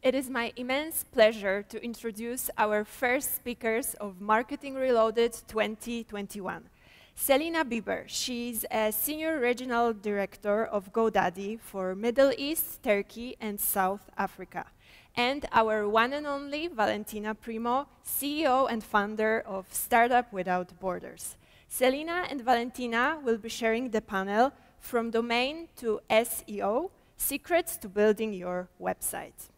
It is my immense pleasure to introduce our first speakers of Marketing Reloaded 2021. Selina Bieber, she's a Senior Regional Director of GoDaddy for Middle East, Turkey, and South Africa. And our one and only Valentina Primo, CEO and founder of Startup Without Borders. Selina and Valentina will be sharing the panel From Domain to SEO, Secrets to Building Your Website.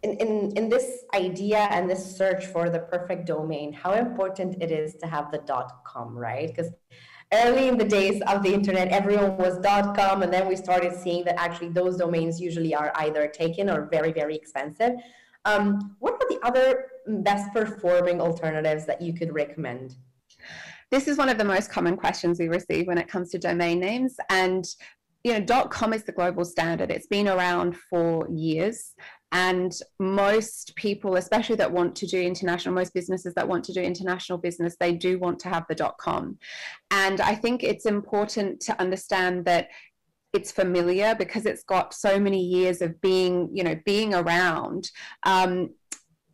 In this idea and this search for the perfect domain, how important it is to have the .com, right? Because early in the days of the internet, everyone was .com, and then we started seeing that actually those domains usually are either taken or very, very expensive. What are the other best performing alternatives that you could recommend? This is one of the most common questions we receive when it comes to domain names. And .com is the global standard. It's been around for years. And most people, especially that want to do international, most businesses that want to do international business, they do want to have the .com. And I think it's important to understand that it's familiar because it's got so many years of being around.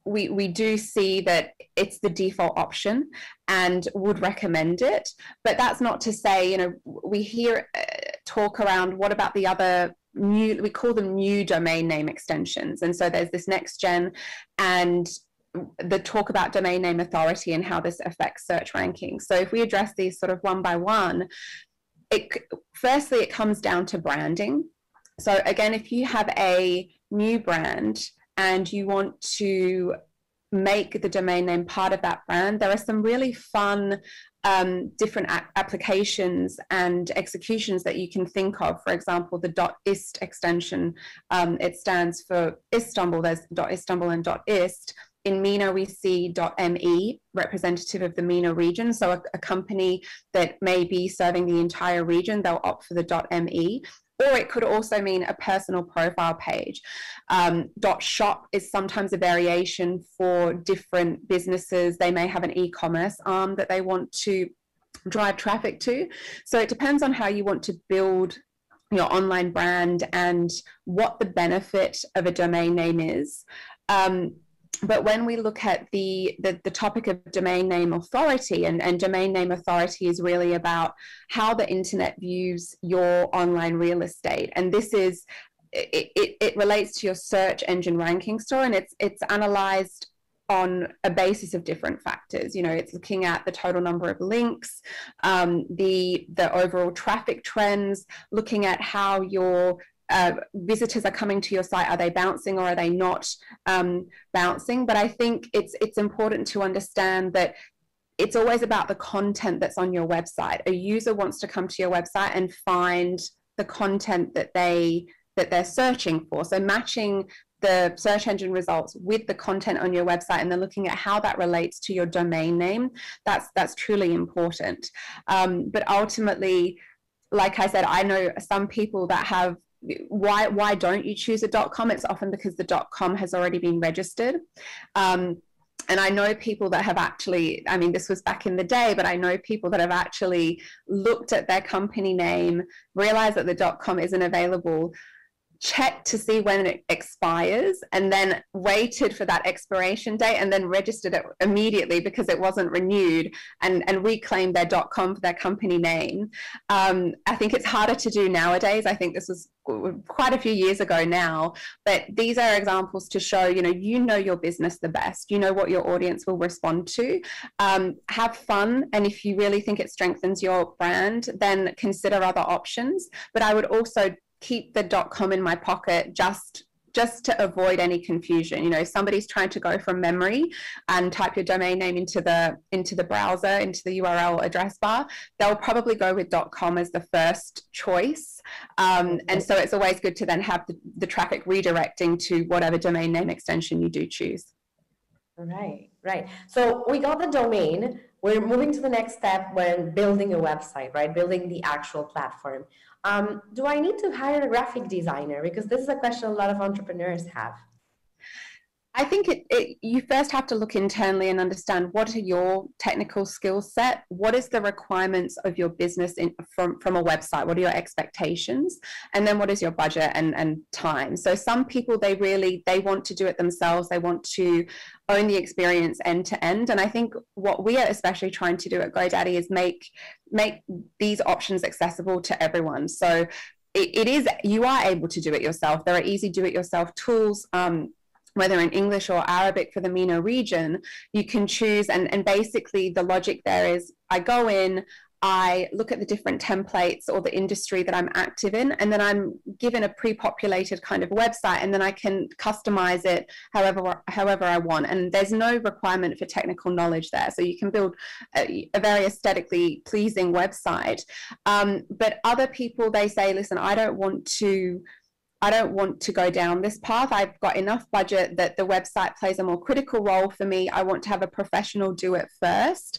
We do see that it's the default option and would recommend it. But that's not to say, we hear talk around what about the other new, we call them new domain name extensions. And so there's this next gen and the talk about domain name authority and how this affects search rankings. So if we address these sort of one by one, firstly, it comes down to branding. So again, if you have a new brand and you want to make the domain name part of that brand, there are some really fun different applications and executions that you can think of. For example, the .ist extension, it stands for Istanbul. There's .istanbul and .ist. In MENA, we see .me, representative of the MENA region. So a company that may be serving the entire region, they'll opt for the .me. Or it could also mean a personal profile page. .shop is sometimes a variation for different businesses. They may have an e-commerce arm that they want to drive traffic to. So it depends on how you want to build your online brand and what the benefit of a domain name is. But when we look at the topic of domain name authority, and domain name authority is really about how the internet views your online real estate. And this is, it relates to your search engine ranking score, and it's analyzed on a basis of different factors. It's looking at the total number of links, the overall traffic trends, looking at how your visitors are coming to your site. Are they bouncing or are they not bouncing? But I think it's important to understand that it's always about the content that's on your website. A user wants to come to your website and find the content that they're searching for. So matching the search engine results with the content on your website and then looking at how that relates to your domain name, that's truly important. But ultimately, like I said, I know some people that have, why don't you choose a .com? It's often because the .com has already been registered. And I know people that have actually, this was back in the day, but I know people that have actually looked at their company name, realized that the .com isn't available, checked to see when it expires, and then waited for that expiration date and then registered it immediately because it wasn't renewed, and reclaimed their .com for their company name. I think it's harder to do nowadays. I think this was quite a few years ago now, but these are examples to show, you know your business the best, you know what your audience will respond to. Have fun, and if you really think it strengthens your brand, then consider other options. But I would also keep the .com in my pocket just to avoid any confusion. If somebody's trying to go from memory and type your domain name into the browser, into the URL address bar, they'll probably go with .com as the first choice. And so it's always good to then have the traffic redirecting to whatever domain name extension you do choose. Right. So we got the domain. We're moving to the next step when building a website, right? Building the actual platform. Do I need to hire a graphic designer? Because this is a question a lot of entrepreneurs have. I think you first have to look internally and understand what are your technical skill set, what is the requirements of your business from a website, what are your expectations, and then what is your budget and time. So some people, they want to do it themselves, they want to own the experience end to end. And I think what we are especially trying to do at GoDaddy is make these options accessible to everyone. So you are able to do it yourself. There are easy do-it-yourself tools, whether in English or Arabic for the MENA region. You can choose, and basically the logic there is I go in, I look at the different templates or the industry that I'm active in, and then I'm given a pre-populated kind of website, and then I can customize it however I want. And there's no requirement for technical knowledge there. So you can build a very aesthetically pleasing website. But other people, they say, listen, I don't want to go down this path. I've got enough budget that the website plays a more critical role for me. I want to have a professional do it first.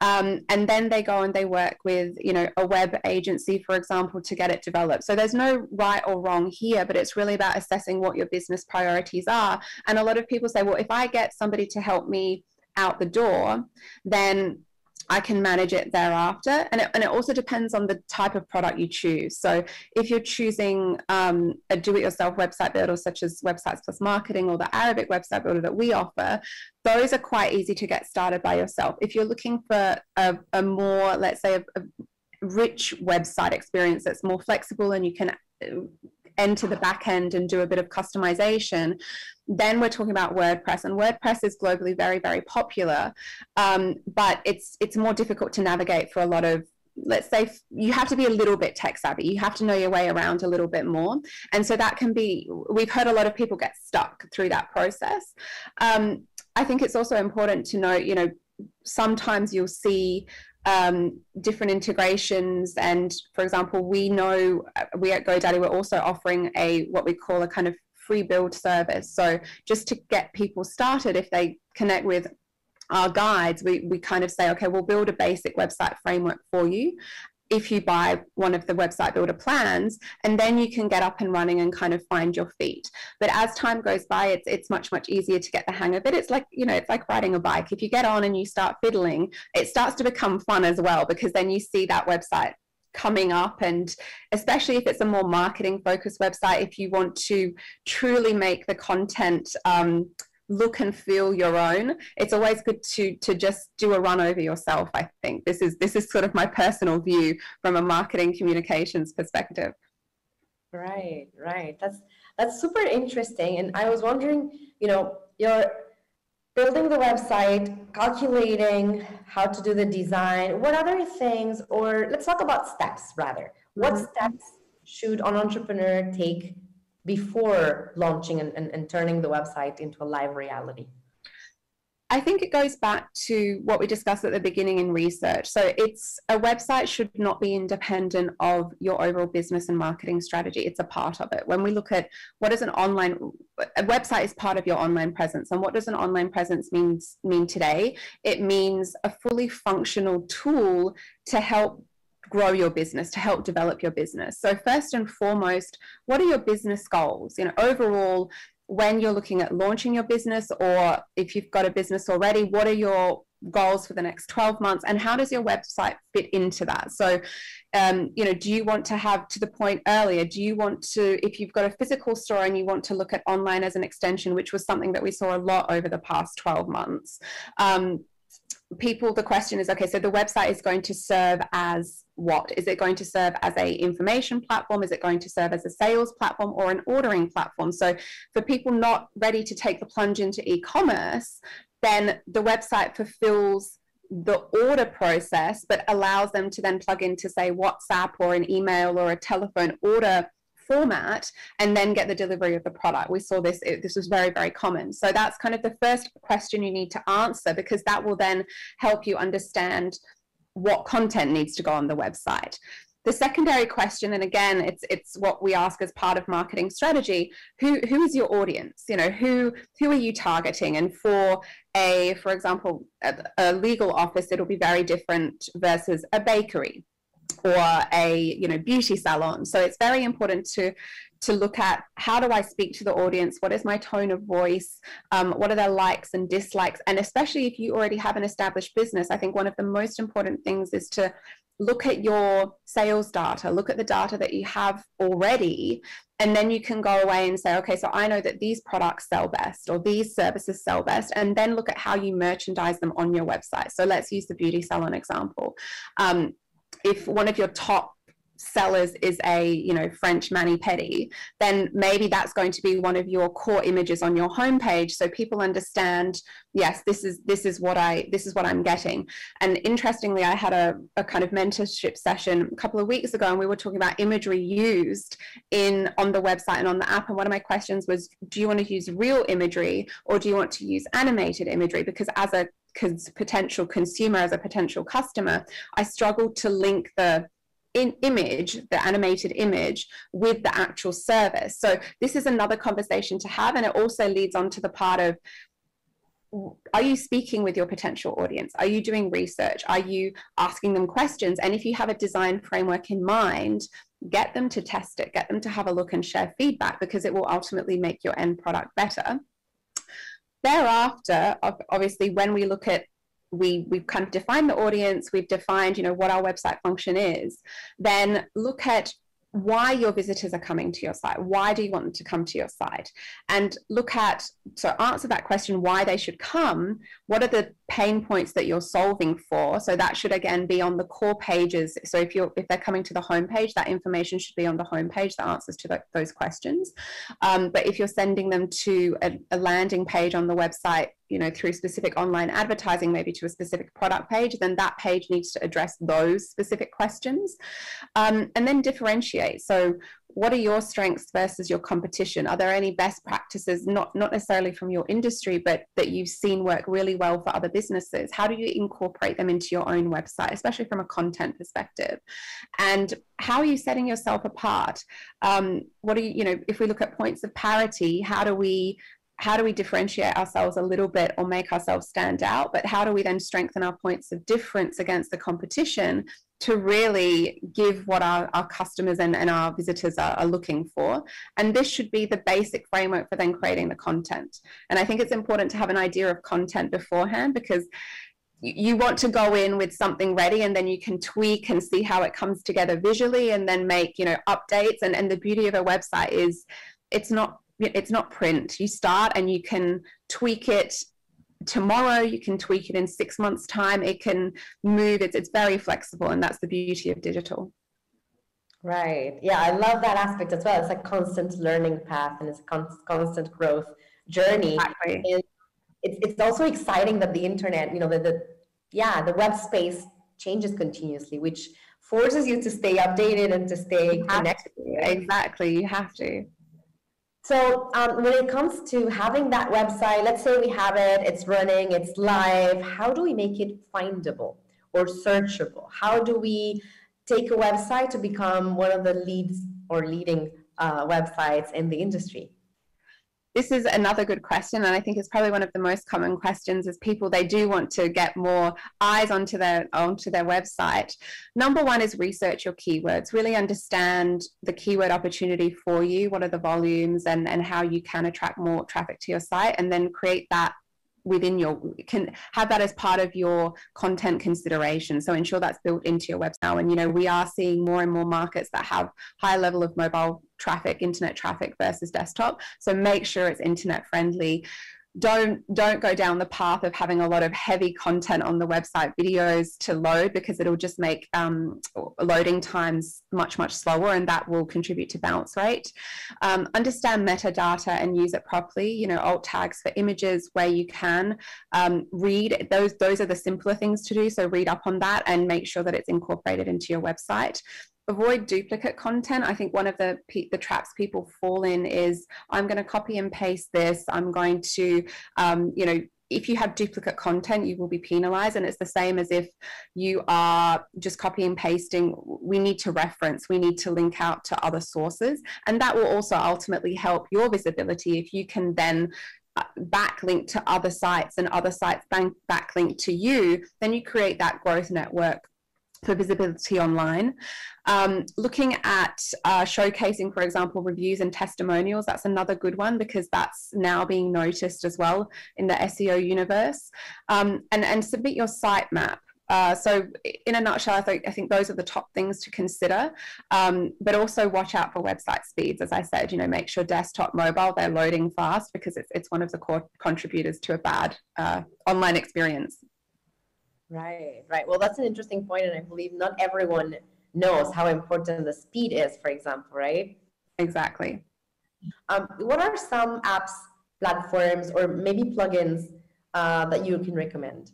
And then they go and they work with, a web agency, for example, to get it developed. So there's no right or wrong here, but it's really about assessing what your business priorities are. And a lot of people say, well, if I get somebody to help me out the door, then I can manage it thereafter. And it also depends on the type of product you choose. So if you're choosing a do-it-yourself website builder, such as Websites Plus Marketing or the Arabic website builder that we offer, those are quite easy to get started by yourself. If you're looking for a more, let's say, a rich website experience that's more flexible and you can enter the back end and do a bit of customization, then we're talking about WordPress. And WordPress is globally very, very popular, but it's more difficult to navigate for a lot of, let's say, you have to be a little bit tech savvy. You have to know your way around a little bit more. And so that can be, we've heard a lot of people get stuck through that process. I think it's also important to note, sometimes you'll see different integrations. And for example, we at GoDaddy, we're also offering what we call a kind of free build service. So just to get people started, if they connect with our guides, we kind of say, okay, we'll build a basic website framework for you if you buy one of the website builder plans, and then you can get up and running and kind of find your feet. But as time goes by, it's much easier to get the hang of it. It's like, it's like riding a bike. If you get on and you start fiddling, it starts to become fun as well, because then you see that website coming up. And especially if it's a more marketing focused website, if you want to truly make the content look and feel your own, it's always good to just do a run over yourself. I think this is sort of my personal view from a marketing communications perspective. Right. That's super interesting. And I was wondering, you're building the website, calculating how to do the design, what other things, or let's talk about steps rather. What steps should an entrepreneur take before launching and turning the website into a live reality? I think it goes back to what we discussed at the beginning in research. So a website should not be independent of your overall business and marketing strategy. It's a part of it. When we look at a website is part of your online presence. And what does an online presence mean today? It means a fully functional tool to help grow your business, to help develop your business. So first and foremost, what are your business goals? Overall, when you're looking at launching your business, or if you've got a business already, what are your goals for the next 12 months, and how does your website fit into that? So, do you want to have, to the point earlier, do you want to, if you've got a physical store and you want to look at online as an extension, which was something that we saw a lot over the past 12 months, the question is, okay, so the website is going to serve as what? Is it going to serve as a information platform? Is it going to serve as a sales platform or an ordering platform? So for people not ready to take the plunge into e-commerce, then the website fulfills the order process, but allows them to then plug into, say, WhatsApp or an email or a telephone order format, and then get the delivery of the product. We saw this was very, very common. So that's kind of the first question you need to answer, because that will then help you understand what content needs to go on the website. The secondary question, and again, it's what we ask as part of marketing strategy, who is your audience? Who are you targeting? And for example, a legal office, it'll be very different versus a bakery or a beauty salon. So it's very important to look at, how do I speak to the audience? What is my tone of voice? What are their likes and dislikes? And especially if you already have an established business, I think one of the most important things is to look at your sales data, look at the data that you have already, and then you can go away and say, okay, so I know that these products sell best or these services sell best, and then look at how you merchandise them on your website. So let's use the beauty salon example. If one of your top sellers is a French mani-pedi, then maybe that's going to be one of your core images on your homepage, so people understand, yes, this is what I'm getting. And interestingly, I had a kind of mentorship session a couple of weeks ago, and we were talking about imagery used on the website and on the app, and one of my questions was, do you want to use real imagery or do you want to use animated imagery? Because as a potential consumer, as a potential customer, I struggled to link the animated image with the actual service. So this is another conversation to have, and it also leads on to the part of, are you speaking with your potential audience? Are you doing research? Are you asking them questions? And if you have a design framework in mind, get them to test it, get them to have a look and share feedback, because it will ultimately make your end product better. Thereafter, obviously, when we look at, we've kind of defined the audience, we've defined, what our website function is, then look at why your visitors are coming to your site. Why do you want them to come to your site? And answer that question, why they should come. What are the pain points that you're solving for? So that should again be on the core pages. So if they're coming to the homepage, that information should be on the homepage, the answers to those questions. But if you're sending them to a landing page on the website, through specific online advertising, maybe to a specific product page, then that page needs to address those specific questions. And then differentiate. So what are your strengths versus your competition? Are there any best practices, not necessarily from your industry, but that you've seen work really well for other businesses? How do you incorporate them into your own website, especially from a content perspective? And how are you setting yourself apart? What are if we look at points of parity, how do we differentiate ourselves a little bit or make ourselves stand out? But how do we then strengthen our points of difference against the competition to really give what our customers and our visitors are looking for? And this should be the basic framework for then creating the content. And I think it's important to have an idea of content beforehand, because you want to go in with something ready, and then you can tweak and see how it comes together visually, and then make updates. And the beauty of a website is it's not print. You start and you can tweak it tomorrow, you can tweak it in 6 months' time, it can move, it's very flexible, and that's the beauty of digital. Right. Yeah, I love that aspect as well. It's a constant learning path, and it's a constant growth journey. Exactly. And it's also exciting that the internet, the web space changes continuously, which forces you to stay updated and to stay connected. Exactly, you have to. So when it comes to having that website, let's say we have it, it's running, it's live, how do we make it findable or searchable? How do we take a website to become one of the leading websites in the industry? This is another good question, and I think it's probably one of the most common questions, is people, they do want to get more eyes onto their website. Number one is research your keywords. Really understand the keyword opportunity for you. What are the volumes and how you can attract more traffic to your site, and then create that can have that as part of your content consideration. So ensure that's built into your website now. And we are seeing more and more markets that have high level of mobile traffic, internet traffic versus desktop. So make sure it's internet friendly. Don't go down the path of having a lot of heavy content on the website, videos to load, because it'll just make loading times much slower, and that will contribute to bounce rate. Understand metadata and use it properly. Alt tags for images where you can. Read those are the simpler things to do, so read up on that and make sure that it's incorporated into your website. Avoid duplicate content. I think one of the traps people fall in is, I'm going to copy and paste this. I'm going to, if you have duplicate content, you will be penalized. And it's the same as if you are just copy and pasting. We need to reference, we need to link out to other sources. And that will also ultimately help your visibility. If you can then backlink to other sites and other sites backlink to you, then you create that growth network for visibility online. Looking at showcasing, for example, reviews and testimonials, that's another good one because that's now being noticed as well in the SEO universe. And submit your sitemap. So in a nutshell, I think those are the top things to consider, but also watch out for website speeds. As I said, make sure desktop, mobile, they're loading fast because it's one of the core contributors to a bad online experience. Right. Well, that's an interesting point, and I believe not everyone knows how important the speed is, for example, right? Exactly. What are some apps, platforms, or maybe plugins that you can recommend?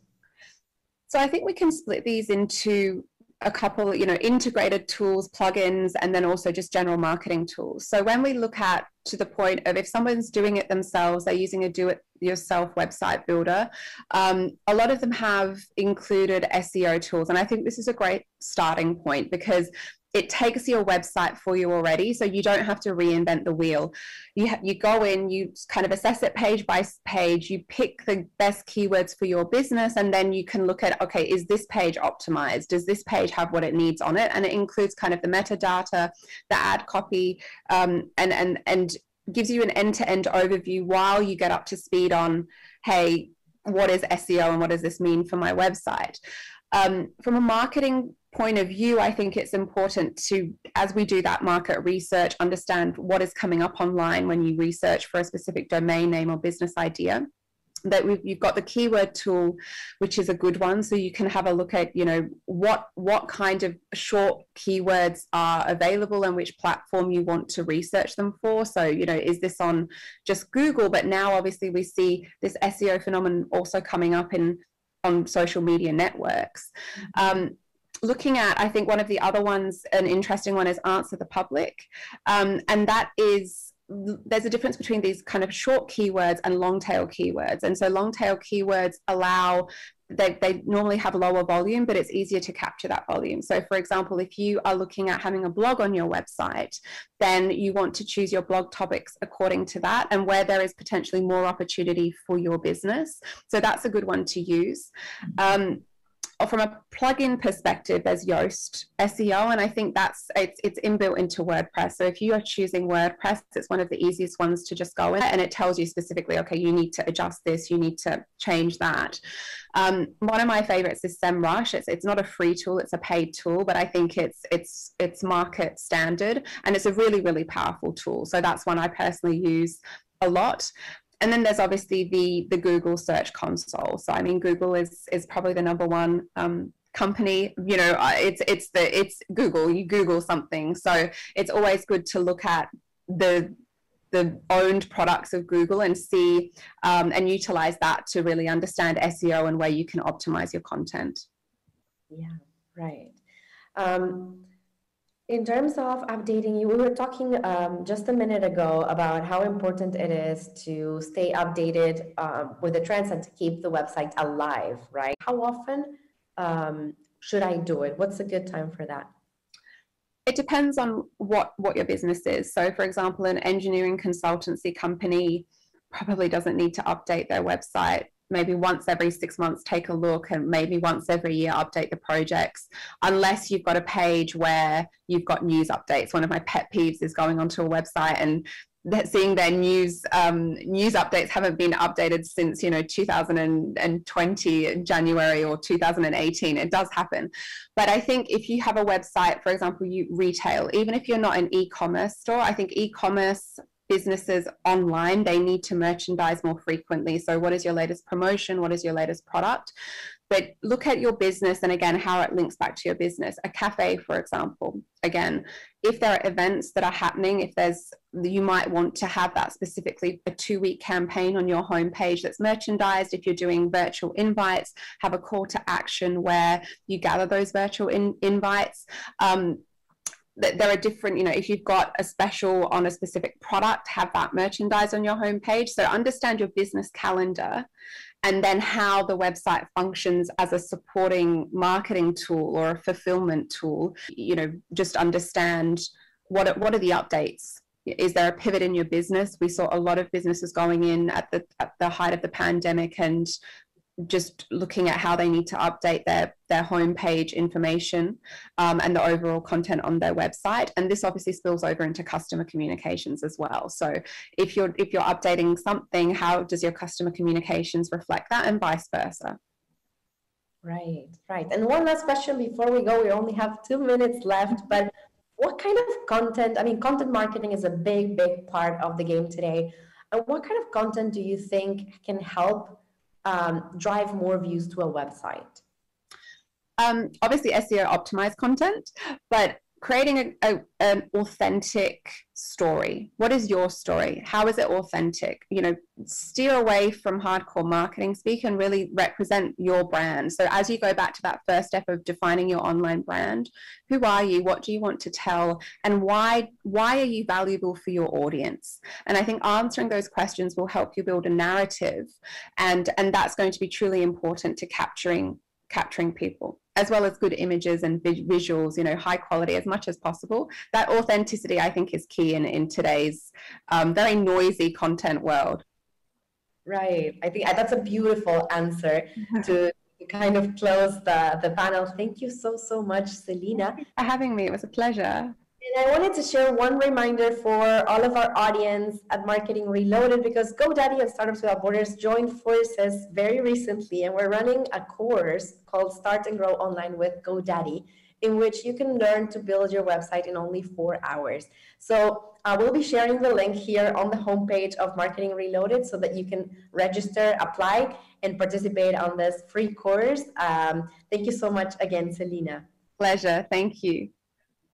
So I think we can split these into a couple, integrated tools, plugins, and then also just general marketing tools. So when we look at to the point of if someone's doing it themselves, they're using a do-it-yourself website builder, a lot of them have included SEO tools. And I think this is a great starting point because it takes your website for you already, so you don't have to reinvent the wheel. You go in, you kind of assess it page by page, you pick the best keywords for your business, and then you can look at, okay, is this page optimized? Does this page have what it needs on it? And it includes kind of the metadata, the ad copy, and gives you an end-to-end overview while you get up to speed on, hey, what is SEO and what does this mean for my website? From a marketing point of view, I think it's important to, as we do that market research, understand what is coming up online when you research for a specific domain name or business idea. That you've got the keyword tool, which is a good one. So you can have a look at, what kind of short keywords are available and which platform you want to research them for. So, is this on just Google? But now obviously we see this SEO phenomenon also coming up on social media networks. Looking at, I think one of the other ones, an interesting one is Answer the Public. And that is, there's a difference between these kind of short keywords and long tail keywords. And so long tail keywords allow, they normally have lower volume, but it's easier to capture that volume. So for example, if you are looking at having a blog on your website, then you want to choose your blog topics according to that and where there is potentially more opportunity for your business. So that's a good one to use. From a plugin perspective, there's Yoast SEO, and I think it's inbuilt into WordPress. So if you are choosing WordPress, it's one of the easiest ones to just go in, and it tells you specifically, okay, you need to adjust this, you need to change that. One of my favorites is SEMrush. It's not a free tool, it's a paid tool, but I think it's market standard, and it's a really, really powerful tool. So that's one I personally use a lot. And then there's obviously the Google Search Console. So I mean, Google is probably the number one company. It's Google. You Google something, so it's always good to look at the owned products of Google and see and utilize that to really understand SEO and where you can optimize your content. Yeah, right. In terms of updating you, we were talking just a minute ago about how important it is to stay updated with the trends and to keep the website alive, right? How often should I do it? What's a good time for that? It depends on what your business is. So for example, an engineering consultancy company probably doesn't need to update their website. Maybe once every 6 months, take a look, and maybe once every year, update the projects, unless you've got a page where you've got news updates. One of my pet peeves is going onto a website and seeing their news updates haven't been updated since 2020 January or 2018. It does happen, but I think if you have a website, for example, you retail, even if you're not an e-commerce store, I think e-commerce businesses online, they need to merchandise more frequently. So what is your latest promotion? What is your latest product? But look at your business and again, how it links back to your business. A cafe, for example, again, if there are events that are happening, you might want to have that specifically a 2-week campaign on your homepage that's merchandised. If you're doing virtual invites, have a call to action where you gather those virtual invites. There are different, if you've got a special on a specific product, have that merchandise on your homepage. So understand your business calendar and then how the website functions as a supporting marketing tool or a fulfillment tool. Just understand what are the updates. Is there a pivot in your business? We saw a lot of businesses going in at the height of the pandemic and just looking at how they need to update their homepage information and the overall content on their website. And this obviously spills over into customer communications as well. So if you're updating something, how does your customer communications reflect that, and vice versa? Right, right. And one last question before we go. We only have 2 minutes left, but what kind of content, I mean, content marketing is a big, big part of the game today. And what kind of content do you think can help drive more views to a website? Obviously SEO optimized content, but creating an authentic story. What is your story? How is it authentic? You know, steer away from hardcore marketing speak and really represent your brand. So as you go back to that first step of defining your online brand, who are you? What do you want to tell? And why are you valuable for your audience? And I think answering those questions will help you build a narrative, and that's going to be truly important to capturing people, as well as good images and visuals, you know, high quality as much as possible. That authenticity, I think, is key in today's very noisy content world. Right. I think that's a beautiful answer to kind of close the panel. Thank you so, so much, Selina. Thank you for having me. It was a pleasure. And I wanted to share one reminder for all of our audience at Marketing Reloaded, because GoDaddy and Startups Without Borders joined forces very recently, and we're running a course called Start and Grow Online with GoDaddy, in which you can learn to build your website in only 4 hours. So we'll be sharing the link here on the homepage of Marketing Reloaded so that you can register, apply, and participate on this free course. Thank you so much again, Selina. Pleasure. Thank you.